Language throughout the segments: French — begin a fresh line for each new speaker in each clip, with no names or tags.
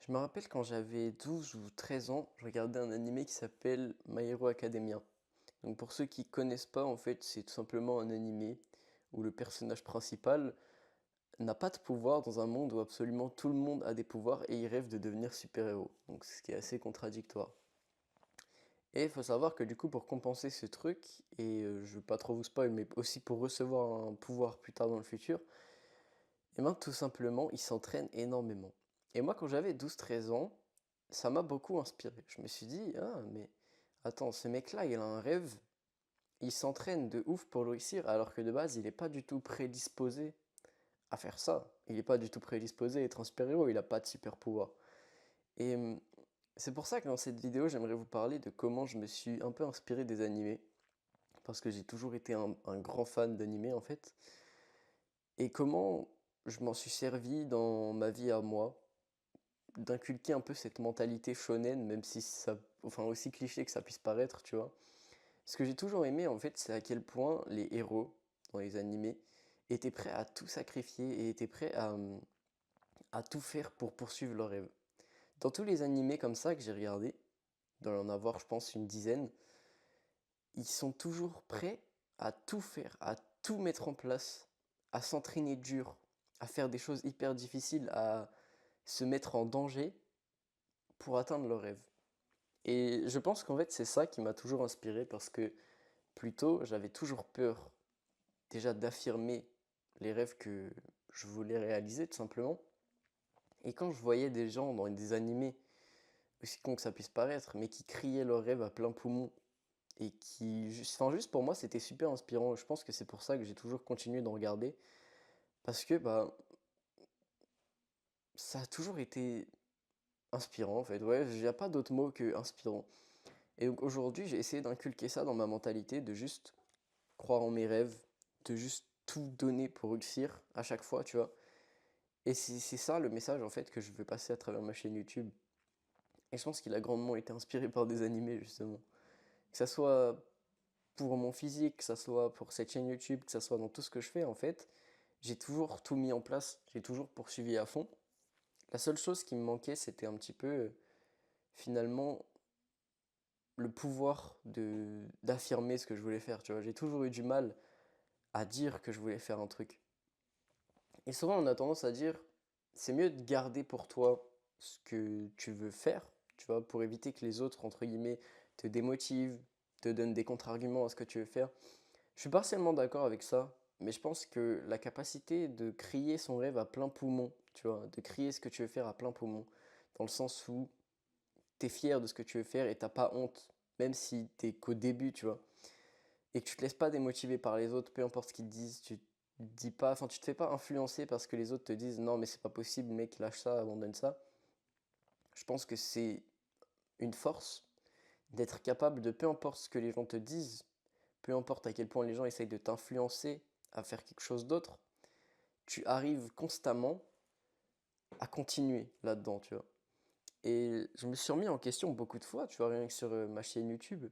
Je me rappelle quand j'avais 12 ou 13 ans, je regardais un animé qui s'appelle My Hero Academia. Donc pour ceux qui connaissent pas, en fait, c'est tout simplement un animé où le personnage principal n'a pas de pouvoir dans un monde où absolument tout le monde a des pouvoirs et il rêve de devenir super-héros. Donc ce qui est assez contradictoire. Et il faut savoir que du coup pour compenser ce truc, et je veux pas trop vous spoil, mais aussi pour recevoir un pouvoir plus tard dans le futur, et ben tout simplement il s'entraîne énormément. Et moi quand j'avais 12 13 ans, ça m'a beaucoup inspiré. Je me suis dit: «Ah mais attends, ce mec-là, il a un rêve, il s'entraîne de ouf pour le réussir alors que de base, il est pas du tout prédisposé à faire ça. Il est pas du tout prédisposé à être un super-héros, il a pas de super pouvoir». Et c'est pour ça que dans cette vidéo, j'aimerais vous parler de comment je me suis un peu inspiré des animés, parce que j'ai toujours été un grand fan d'animés en fait, et comment je m'en suis servi dans ma vie à moi, d'inculquer un peu cette mentalité shonen, même si ça, enfin aussi cliché que ça puisse paraître, tu vois. Ce que j'ai toujours aimé, en fait, c'est à quel point les héros dans les animés étaient prêts à tout sacrifier et étaient prêts à tout faire pour poursuivre leurs rêves. Dans tous les animés comme ça que j'ai regardés, il doit y en avoir, je pense, une dizaine, ils sont toujours prêts à tout faire, à tout mettre en place, à s'entraîner dur, à faire des choses hyper difficiles, à se mettre en danger pour atteindre leurs rêves. Et je pense qu'en fait, c'est ça qui m'a toujours inspiré parce que plus tôt, j'avais toujours peur déjà d'affirmer les rêves que je voulais réaliser tout simplement. Et quand je voyais des gens dans des animés, aussi con que ça puisse paraître, mais qui criaient leurs rêves à plein poumon et qui, enfin juste pour moi, c'était super inspirant. Je pense que c'est pour ça que j'ai toujours continué d'en regarder parce que bah ça a toujours été inspirant en fait. Ouais, il n'y a pas d'autre mot que inspirant. Et donc aujourd'hui, j'ai essayé d'inculquer ça dans ma mentalité, de juste croire en mes rêves, de juste tout donner pour réussir à chaque fois, tu vois. Et c'est ça le message en fait que je veux passer à travers ma chaîne YouTube. Et je pense qu'il a grandement été inspiré par des animés justement. Que ça soit pour mon physique, que ça soit pour cette chaîne YouTube, que ça soit dans tout ce que je fais en fait, j'ai toujours tout mis en place, j'ai toujours poursuivi à fond. La seule chose qui me manquait, c'était un petit peu finalement le pouvoir de d'affirmer ce que je voulais faire, tu vois. J'ai toujours eu du mal à dire que je voulais faire un truc. Et souvent, on a tendance à dire, c'est mieux de garder pour toi ce que tu veux faire, tu vois, pour éviter que les autres, entre guillemets, te démotivent, te donnent des contre-arguments à ce que tu veux faire. Je suis partiellement d'accord avec ça, mais je pense que la capacité de crier son rêve à plein poumon, tu vois, de crier ce que tu veux faire à plein poumon, dans le sens où t'es fier de ce que tu veux faire et t'as pas honte, même si t'es qu'au début, tu vois, et que tu te laisses pas démotiver par les autres, peu importe ce qu'ils te disent, tu te dis pas, enfin tu te fais pas influencer parce que les autres te disent non mais c'est pas possible mec, lâche ça, abandonne ça. Je pense que c'est une force d'être capable de, peu importe ce que les gens te disent, peu importe à quel point les gens essayent de t'influencer à faire quelque chose d'autre, tu arrives constamment à continuer là-dedans, tu vois. Et je me suis remis en question beaucoup de fois, tu vois, rien que sur ma chaîne YouTube.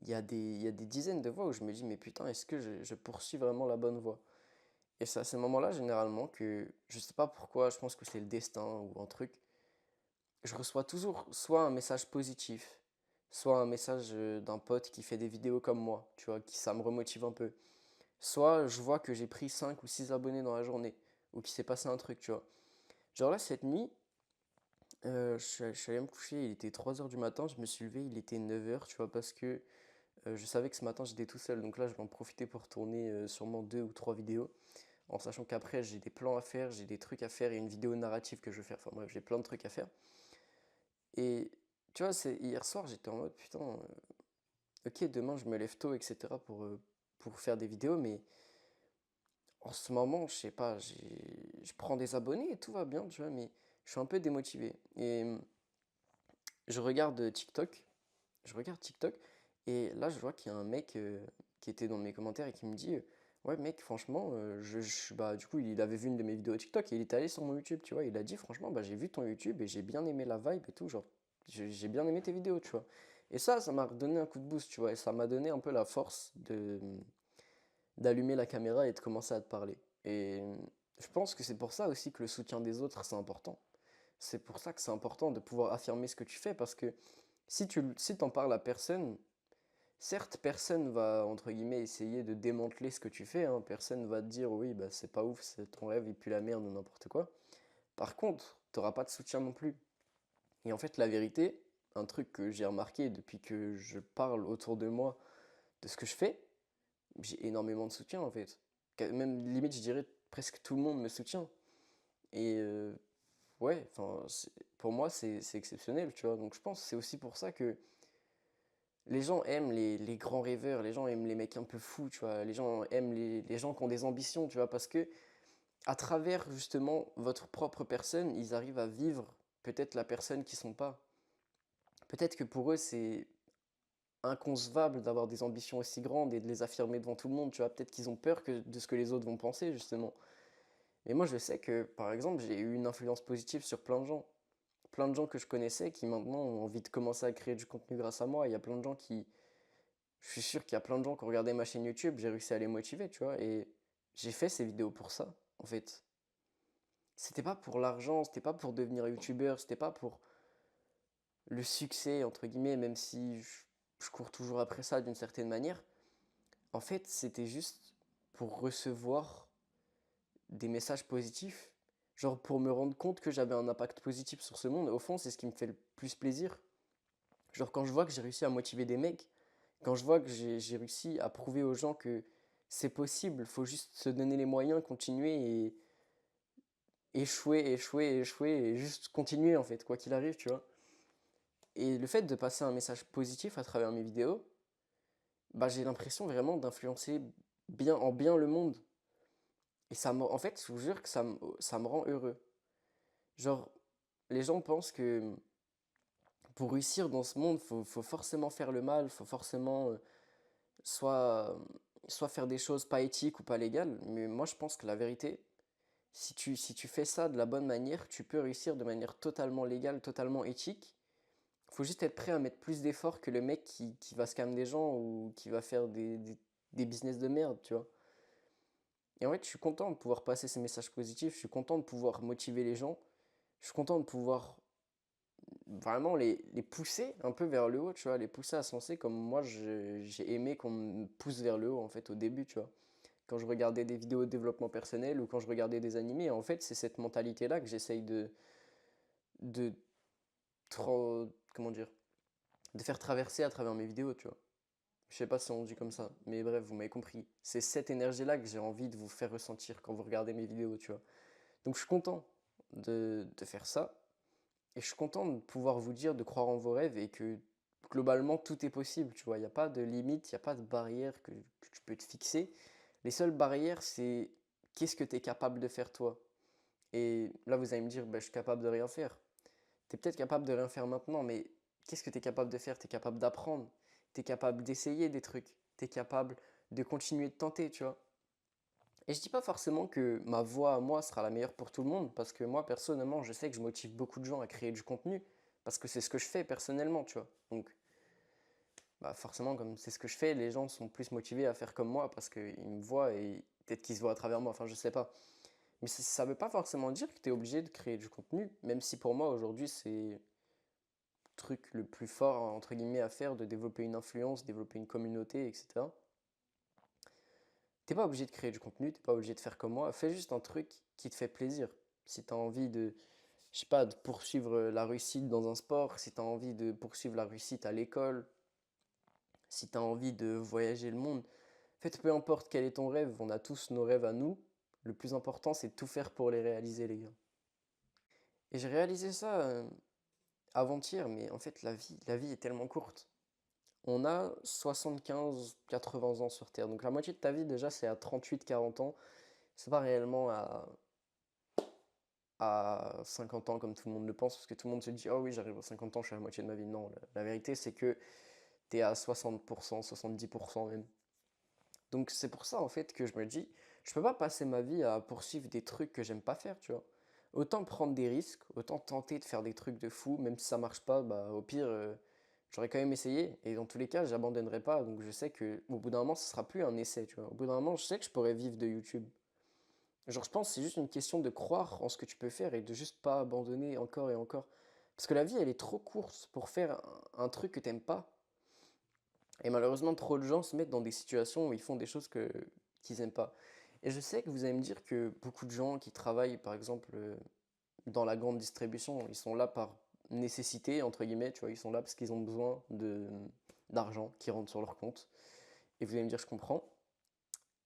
Il y a des dizaines de fois où je me dis, mais putain, est-ce que je poursuis vraiment la bonne voie? Et c'est à ces moments-là, généralement, que je sais pas pourquoi, je pense que c'est le destin ou un truc. Je reçois toujours soit un message positif, soit un message d'un pote qui fait des vidéos comme moi, tu vois, qui ça me remotive un peu. Soit je vois que j'ai pris 5 ou 6 abonnés dans la journée, ou qu'il s'est passé un truc, tu vois. Genre là, cette nuit, je suis allé me coucher, il était 3 heures du matin, je me suis levé, il était 9 heures, tu vois, parce que je savais que ce matin j'étais tout seul, donc là je vais en profiter pour tourner sûrement 2 ou 3 vidéos, en sachant qu'après j'ai des plans à faire, j'ai des trucs à faire et une vidéo narrative que je veux faire, enfin bref, j'ai plein de trucs à faire. Et tu vois, c'est hier soir j'étais en mode putain, ok demain je me lève tôt, etc. Pour faire des vidéos, mais en ce moment, je sais pas, je prends des abonnés et tout va bien, tu vois, mais je suis un peu démotivé. Et je regarde TikTok, je regarde TikTok, et là, je vois qu'il y a un mec qui était dans mes commentaires et qui me dit ouais, mec, franchement, bah, du coup, il avait vu une de mes vidéos TikTok et il est allé sur mon YouTube, tu vois. Il a dit franchement, bah, j'ai vu ton YouTube et j'ai bien aimé la vibe et tout, genre, j'ai bien aimé tes vidéos, tu vois. Et ça m'a redonné un coup de boost, tu vois, et ça m'a donné un peu la force d'allumer la caméra et de commencer à te parler. Et je pense que c'est pour ça aussi que le soutien des autres, c'est important. C'est pour ça que c'est important de pouvoir affirmer ce que tu fais, parce que si t'en parles à personne, certes, personne va, entre guillemets, essayer de démanteler ce que tu fais, hein. Personne va te dire, oui, bah, c'est pas ouf, c'est ton rêve, il pue la merde ou n'importe quoi. Par contre, t'auras pas de soutien non plus. Et en fait, la vérité, un truc que j'ai remarqué depuis que je parle autour de moi de ce que je fais, j'ai énormément de soutien en fait. Même limite, je dirais presque tout le monde me soutient. Et ouais, enfin, pour moi, c'est exceptionnel, tu vois. Donc je pense que c'est aussi pour ça que les gens aiment les grands rêveurs, les gens aiment les mecs un peu fous, tu vois. Les gens aiment les gens qui ont des ambitions, tu vois, parce que à travers justement votre propre personne, ils arrivent à vivre peut-être la personne qu'ils sont pas. Peut-être que pour eux, c'est inconcevable d'avoir des ambitions aussi grandes et de les affirmer devant tout le monde, tu vois. Peut-être qu'ils ont peur de ce que les autres vont penser, justement. Mais moi, je sais que, par exemple, j'ai eu une influence positive sur plein de gens. Plein de gens que je connaissais qui maintenant ont envie de commencer à créer du contenu grâce à moi. Il y a plein de gens qui... Je suis sûr qu'il y a plein de gens qui ont regardé ma chaîne YouTube, j'ai réussi à les motiver, tu vois. Et j'ai fait ces vidéos pour ça, en fait. C'était pas pour l'argent, c'était pas pour devenir youtubeur, c'était pas pour le succès, entre guillemets, même si je cours toujours après ça d'une certaine manière. En fait, c'était juste pour recevoir des messages positifs, genre pour me rendre compte que j'avais un impact positif sur ce monde. Au fond, c'est ce qui me fait le plus plaisir. Genre quand je vois que j'ai réussi à motiver des mecs, quand je vois que j'ai réussi à prouver aux gens que c'est possible, faut juste se donner les moyens, continuer et échouer, échouer, échouer et juste continuer en fait, quoi qu'il arrive, tu vois. Et le fait de passer un message positif à travers mes vidéos, bah j'ai l'impression vraiment d'influencer bien le monde. Et en fait, je vous jure que ça me rend heureux. Genre, les gens pensent que pour réussir dans ce monde, faut forcément faire le mal, faut forcément soit, soit faire des choses pas éthiques ou pas légales. Mais moi, je pense que la vérité, si tu fais ça de la bonne manière, tu peux réussir de manière totalement légale, totalement éthique. Faut juste être prêt à mettre plus d'efforts que le mec qui va scam des gens ou qui va faire des business de merde, tu vois. Et en fait, je suis content de pouvoir passer ces messages positifs, je suis content de pouvoir motiver les gens, je suis content de pouvoir vraiment les pousser un peu vers le haut, tu vois, les pousser à se lancer comme moi j'ai aimé qu'on me pousse vers le haut en fait au début, tu vois. Quand je regardais des vidéos de développement personnel ou quand je regardais des animés, en fait, c'est cette mentalité-là que j'essaye de comment dire, de faire traverser à travers mes vidéos, tu vois. Je sais pas si on dit comme ça, mais bref, vous m'avez compris. C'est cette énergie-là que j'ai envie de vous faire ressentir quand vous regardez mes vidéos, tu vois. Donc je suis content de faire ça. Et je suis content de pouvoir vous dire de croire en vos rêves et que globalement tout est possible, tu vois. Il n'y a pas de limite, il n'y a pas de barrière que tu peux te fixer. Les seules barrières, c'est qu'est-ce que tu es capable de faire toi. Et là, vous allez me dire, bah, je suis capable de rien faire. Tu es peut-être capable de rien faire maintenant, mais qu'est-ce que tu es capable de faire? Tu es capable d'apprendre, tu es capable d'essayer des trucs, tu es capable de continuer de tenter, tu vois. Et je dis pas forcément que ma voix à moi sera la meilleure pour tout le monde, parce que moi, personnellement, je sais que je motive beaucoup de gens à créer du contenu, parce que c'est ce que je fais personnellement, tu vois. Donc, bah forcément, comme c'est ce que je fais, les gens sont plus motivés à faire comme moi, parce qu'ils me voient et peut-être qu'ils se voient à travers moi, enfin, je sais pas. Mais ça veut pas forcément dire que tu es obligé de créer du contenu, même si pour moi, aujourd'hui, c'est le truc le plus fort, entre guillemets, à faire, de développer une influence, développer une communauté, etc. T'es pas obligé de créer du contenu, t'es pas obligé de faire comme moi. Fais juste un truc qui te fait plaisir. Si t'as envie de, je sais pas, de poursuivre la réussite dans un sport, si t'as envie de poursuivre la réussite à l'école, si t'as envie de voyager le monde, en fait, peu importe quel est ton rêve, on a tous nos rêves à nous. Le plus important, c'est de tout faire pour les réaliser, les gars. Et j'ai réalisé ça avant-hier, mais en fait, la vie est tellement courte. On a 75-80 ans sur Terre. Donc la moitié de ta vie, déjà, c'est à 38-40 ans. C'est pas réellement à 50 ans comme tout le monde le pense, parce que tout le monde se dit, oh oui, j'arrive à 50 ans, je suis à la moitié de ma vie. Non, la vérité, c'est que tu es à 60%, 70% même. Donc c'est pour ça, en fait, que je me dis, je peux pas passer ma vie à poursuivre des trucs que j'aime pas faire, tu vois. Autant prendre des risques, autant tenter de faire des trucs de fou, même si ça marche pas, bah au pire, j'aurais quand même essayé. Et dans tous les cas, j'abandonnerai pas. Donc je sais que au bout d'un moment, ce sera plus un essai, tu vois. Au bout d'un moment, je sais que je pourrais vivre de YouTube. Genre, je pense que c'est juste une question de croire en ce que tu peux faire et de juste pas abandonner encore et encore. Parce que la vie, elle est trop courte pour faire un truc que t'aimes pas. Et malheureusement, trop de gens se mettent dans des situations où ils font des choses qu'ils aiment pas. Et je sais que vous allez me dire que beaucoup de gens qui travaillent, par exemple, dans la grande distribution, ils sont là par nécessité, entre guillemets, tu vois, ils sont là parce qu'ils ont besoin d'argent qui rentre sur leur compte. Et vous allez me dire, je comprends.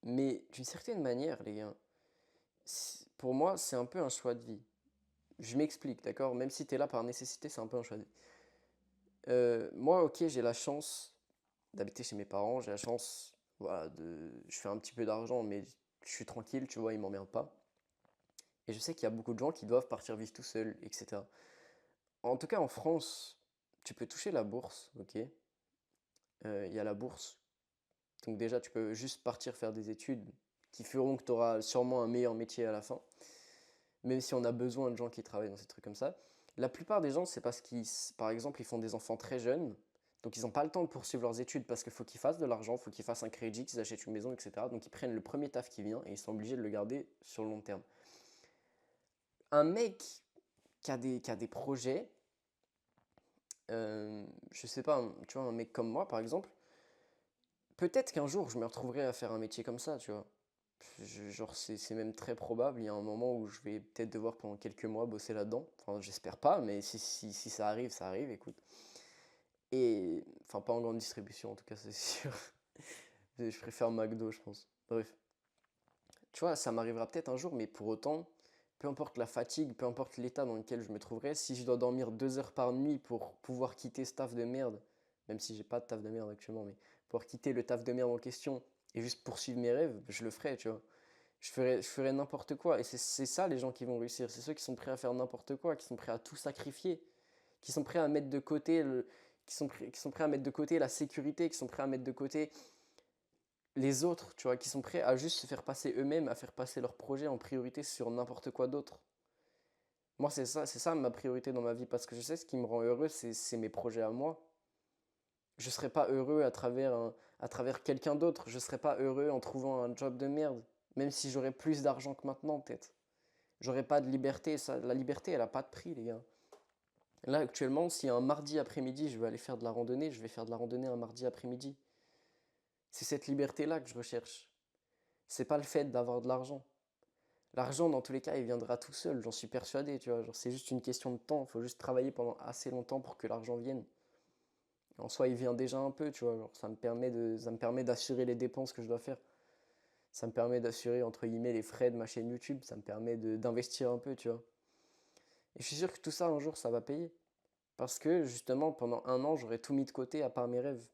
Mais d'une certaine manière, les gars, pour moi, c'est un peu un choix de vie. Je m'explique, d'accord? Même si tu es là par nécessité, c'est un peu un choix de vie. Moi, ok, j'ai la chance d'habiter chez mes parents, j'ai la chance, voilà, je fais un petit peu d'argent, mais je suis tranquille, tu vois, ils m'emmerdent pas. Et je sais qu'il y a beaucoup de gens qui doivent partir vivre tout seuls, etc. En tout cas, en France, tu peux toucher la bourse, ok? Il y a la bourse. Donc déjà, tu peux juste partir faire des études qui feront que tu auras sûrement un meilleur métier à la fin. Même si on a besoin de gens qui travaillent dans ces trucs comme ça. La plupart des gens, c'est parce qu'ils, par exemple, ils font des enfants très jeunes. Donc ils n'ont pas le temps de poursuivre leurs études parce qu'il faut qu'ils fassent de l'argent, il faut qu'ils fassent un crédit, qu'ils achètent une maison, etc. Donc ils prennent le premier taf qui vient et ils sont obligés de le garder sur le long terme. Un mec qui a des projets, je sais pas, tu vois, un mec comme moi par exemple, peut-être qu'un jour je me retrouverai à faire un métier comme ça, tu vois. Genre, c'est même très probable. Il y a un moment où je vais peut-être devoir pendant quelques mois bosser là-dedans. Enfin, j'espère pas, mais si ça arrive, écoute. Et, enfin, pas en grande distribution en tout cas, c'est sûr. Je préfère McDo, je pense. Bref. Tu vois, ça m'arrivera peut-être un jour, mais pour autant, peu importe la fatigue, peu importe l'état dans lequel je me trouverai, si je dois dormir 2 heures par nuit pour pouvoir quitter ce taf de merde, même si j'ai pas de taf de merde actuellement, mais pouvoir quitter le taf de merde en question et juste poursuivre mes rêves, je le ferai, tu vois. Je ferais n'importe quoi. Et c'est ça les gens qui vont réussir. C'est ceux qui sont prêts à faire n'importe quoi, qui sont prêts à tout sacrifier, qui sont prêts à mettre de côté qui sont prêts à mettre de côté la sécurité, qui sont prêts à mettre de côté les autres, tu vois, qui sont prêts à juste se faire passer eux-mêmes, à faire passer leur projet en priorité sur n'importe quoi d'autre. Moi, c'est ça ma priorité dans ma vie, parce que je sais ce qui me rend heureux, c'est mes projets à moi. Je serais pas heureux à travers quelqu'un d'autre. Je serais pas heureux en trouvant un job de merde, même si j'aurais plus d'argent que maintenant, peut-être. J'aurais pas de liberté. Ça, la liberté, elle a pas de prix, les gars. Là, actuellement, si un mardi après-midi, je veux aller faire de la randonnée, je vais faire de la randonnée un mardi après-midi. C'est cette liberté-là que je recherche. C'est pas le fait d'avoir de l'argent. L'argent, dans tous les cas, il viendra tout seul, j'en suis persuadé, tu vois. Genre, c'est juste une question de temps. Il faut juste travailler pendant assez longtemps pour que l'argent vienne. En soi, il vient déjà un peu, tu vois. Genre, ça me permet d'assurer les dépenses que je dois faire. Ça me permet d'assurer, entre guillemets, les frais de ma chaîne YouTube. Ça me permet d'investir un peu, tu vois. Et je suis sûr que tout ça, un jour, ça va payer. Parce que, justement, pendant un an, j'aurais tout mis de côté à part mes rêves.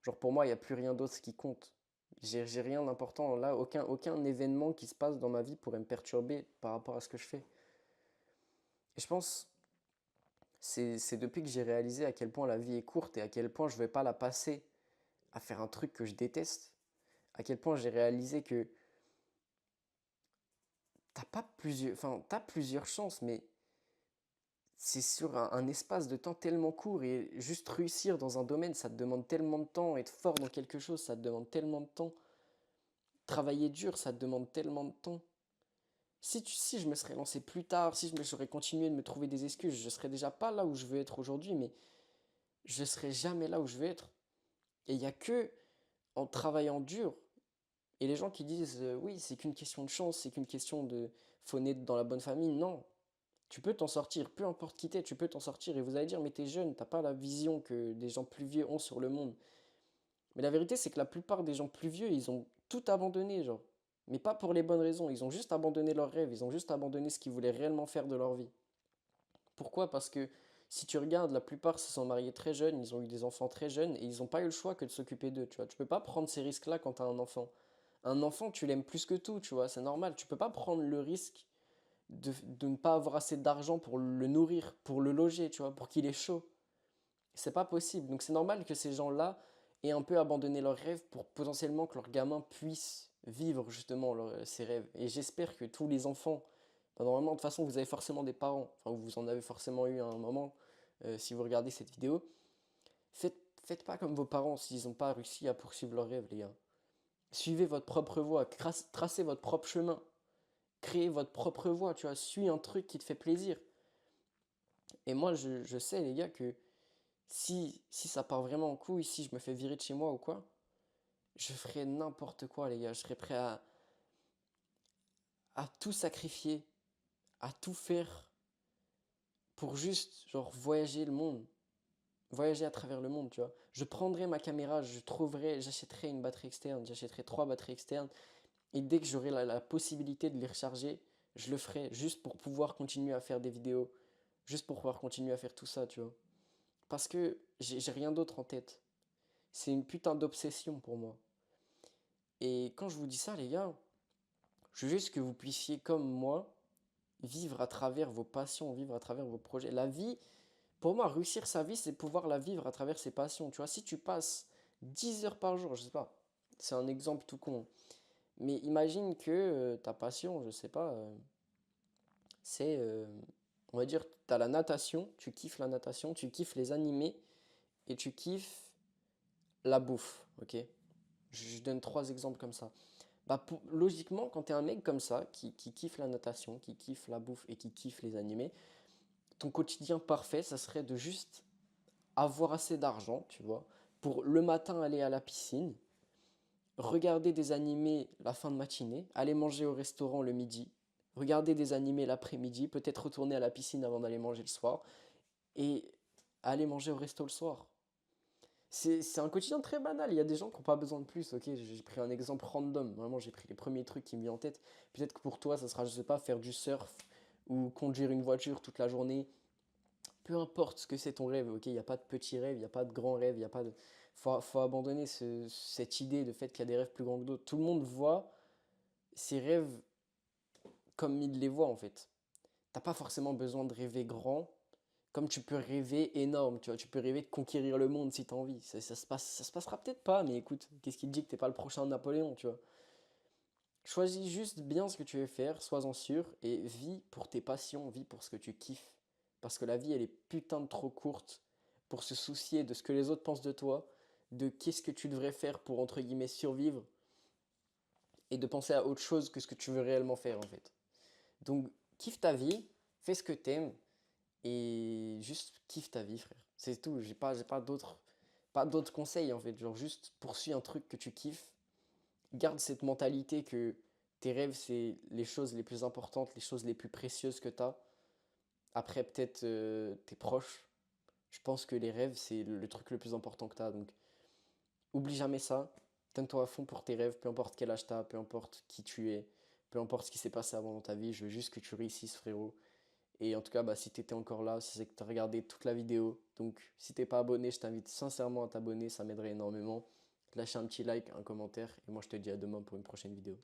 Genre, pour moi, il n'y a plus rien d'autre qui compte. J'ai rien d'important. Là, aucun événement qui se passe dans ma vie pourrait me perturber par rapport à ce que je fais. Et je pense, c'est depuis que j'ai réalisé à quel point la vie est courte et à quel point je ne vais pas la passer à faire un truc que je déteste, à quel point j'ai réalisé que t'as plusieurs chances, mais c'est sur un espace de temps tellement court et juste réussir dans un domaine, ça te demande tellement de temps, être fort dans quelque chose, ça te demande tellement de temps, travailler dur, ça te demande tellement de temps. Si je me serais lancé plus tard, si j'aurais continué de me trouver des excuses, je serais déjà pas là où je veux être aujourd'hui, mais je serais jamais là où je veux être. Et il n'y a que en travaillant dur. Et les gens qui disent oui, c'est qu'une question de chance, c'est qu'une question de faut naître dans la bonne famille. Non, tu peux t'en sortir, peu importe qui t'es, tu peux t'en sortir. Et vous allez dire, mais t'es jeune, t'as pas la vision que des gens plus vieux ont sur le monde. Mais la vérité, c'est que la plupart des gens plus vieux, ils ont tout abandonné, genre. Mais pas pour les bonnes raisons. Ils ont juste abandonné leurs rêves, ils ont juste abandonné ce qu'ils voulaient réellement faire de leur vie. Pourquoi? Parce que si tu regardes, la plupart se sont mariés très jeunes, ils ont eu des enfants très jeunes et ils n'ont pas eu le choix que de s'occuper d'eux, tu vois. Tu peux pas prendre ces risques-là quand tu as un enfant. Un enfant, tu l'aimes plus que tout, tu vois, c'est normal. Tu peux pas prendre le risque de ne pas avoir assez d'argent pour le nourrir, pour le loger, tu vois, pour qu'il ait chaud. C'est pas possible. Donc c'est normal que ces gens-là aient un peu abandonné leurs rêves pour potentiellement que leurs gamins puissent vivre justement ces rêves. Et j'espère que tous les enfants, bah, normalement de toute façon vous avez forcément des parents, enfin vous en avez forcément eu à un moment si vous regardez cette vidéo, faites pas comme vos parents s'ils n'ont pas réussi à poursuivre leurs rêves les gars. Suivez votre propre voie, tracez votre propre chemin. créer votre propre voie, tu vois, suis un truc qui te fait plaisir. Et moi, je sais, les gars, que si ça part vraiment en couille, si je me fais virer de chez moi ou quoi, je ferai n'importe quoi, les gars. Je serais prêt à tout sacrifier, à tout faire pour juste, genre, voyager le monde. Voyager à travers le monde, tu vois. Je prendrai ma caméra, j'achèterai une batterie externe, j'achèterai 3 batteries externes, et dès que j'aurai la possibilité de les recharger, je le ferai juste pour pouvoir continuer à faire des vidéos, juste pour pouvoir continuer à faire tout ça, tu vois. Parce que j'ai rien d'autre en tête. C'est une putain d'obsession pour moi. Et quand je vous dis ça, les gars, je veux juste que vous puissiez, comme moi, vivre à travers vos passions, vivre à travers vos projets. La vie, pour moi, réussir sa vie, c'est pouvoir la vivre à travers ses passions. Tu vois, si tu passes 10 heures par jour, je sais pas, c'est un exemple tout con, mais imagine que ta passion, je sais pas, c'est, on va dire, tu as la natation, tu kiffes la natation, tu kiffes les animés et tu kiffes la bouffe, ok? Je donne 3 exemples comme ça. Bah, logiquement, quand tu es un mec comme ça, qui kiffe la natation, qui kiffe la bouffe et qui kiffe les animés, ton quotidien parfait, ça serait de juste avoir assez d'argent, tu vois, pour le matin aller à la piscine, regarder des animés la fin de matinée, aller manger au restaurant le midi, regarder des animés l'après-midi, peut-être retourner à la piscine avant d'aller manger le soir, et aller manger au resto le soir. C'est un quotidien très banal, il y a des gens qui n'ont pas besoin de plus, ok? J'ai pris un exemple random, vraiment j'ai pris les premiers trucs qui me viennent en tête. Peut-être que pour toi ça sera, je sais pas, faire du surf ou conduire une voiture toute la journée. Peu importe ce que c'est ton rêve, ok? Il n'y a pas de petit rêve, il n'y a pas de grand rêve, il y a pas de... Faut abandonner cette idée de fait qu'il y a des rêves plus grands que d'autres. Tout le monde voit ses rêves comme il les voit en fait. T'as pas forcément besoin de rêver grand, comme tu peux rêver énorme, tu vois. Tu peux rêver de conquérir le monde si t'as envie. Ça se passera peut-être pas, mais écoute, qu'est-ce qui te dit que t'es pas le prochain Napoléon, tu vois? Choisis juste bien ce que tu veux faire, sois-en sûr, et vis pour tes passions, vis pour ce que tu kiffes. Parce que la vie, elle est putain de trop courte pour se soucier de ce que les autres pensent de toi, de qu'est-ce que tu devrais faire pour, entre guillemets, survivre, et de penser à autre chose que ce que tu veux réellement faire, en fait. Donc, kiffe ta vie, fais ce que t'aimes, et juste kiffe ta vie, frère. C'est tout, j'ai pas d'autres conseils, en fait. Genre, juste poursuis un truc que tu kiffes, garde cette mentalité que tes rêves, c'est les choses les plus importantes, les choses les plus précieuses que tu as. Après, peut-être tes proches. Je pense que les rêves, c'est le truc le plus important que tu as. Donc, oublie jamais ça. Donne-toi à fond pour tes rêves, peu importe quel âge tu as, peu importe qui tu es, peu importe ce qui s'est passé avant dans ta vie. Je veux juste que tu réussisses, frérot. Et en tout cas, bah, si tu étais encore là, c'est que tu as regardé toute la vidéo. Donc, si t'es pas abonné, je t'invite sincèrement à t'abonner. Ça m'aiderait énormément. Lâche un petit like, un commentaire. Et moi, je te dis à demain pour une prochaine vidéo.